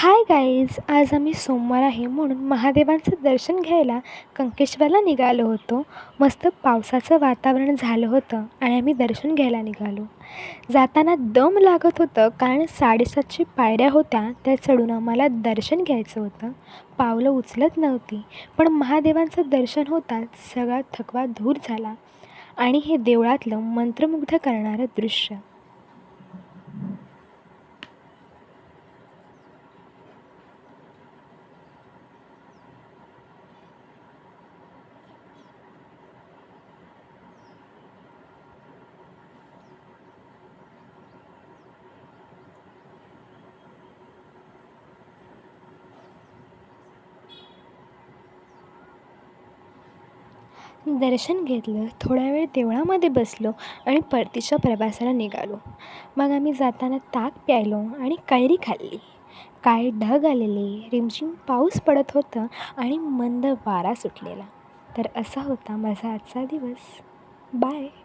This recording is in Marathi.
हाय गाईज, आज आम्ही सोमवार आहे म्हणून महादेवांचं दर्शन घ्यायला कंकेश्वरला निघालो होतो. मस्त पावसाचं वातावरण झालं होतं आणि आम्ही दर्शन घ्यायला निघालो. जाताना दम लागत होतं कारण 750 पायऱ्या होत्या, त्या चढून आम्हाला दर्शन घ्यायचं होतं. पावलं उचलत नव्हती, पण महादेवांचं दर्शन होताच सगळा थकवा दूर झाला. आणि हे देवळातलं मंत्रमुग्ध करणारं दृश्य. दर्शन घेतलं, थोडा वेळ देवळामध्ये बसलो आणि परतीच्या प्रवासाला निघालो. मग आम्ही जाताना ताक प्यायलो आणि कैरी खाल्ली. काळे ढग आलेले, रिमझिम पाऊस पडत होतं आणि मंद वारा सुटलेला. तर असा होता माझा आजचा दिवस. बाय.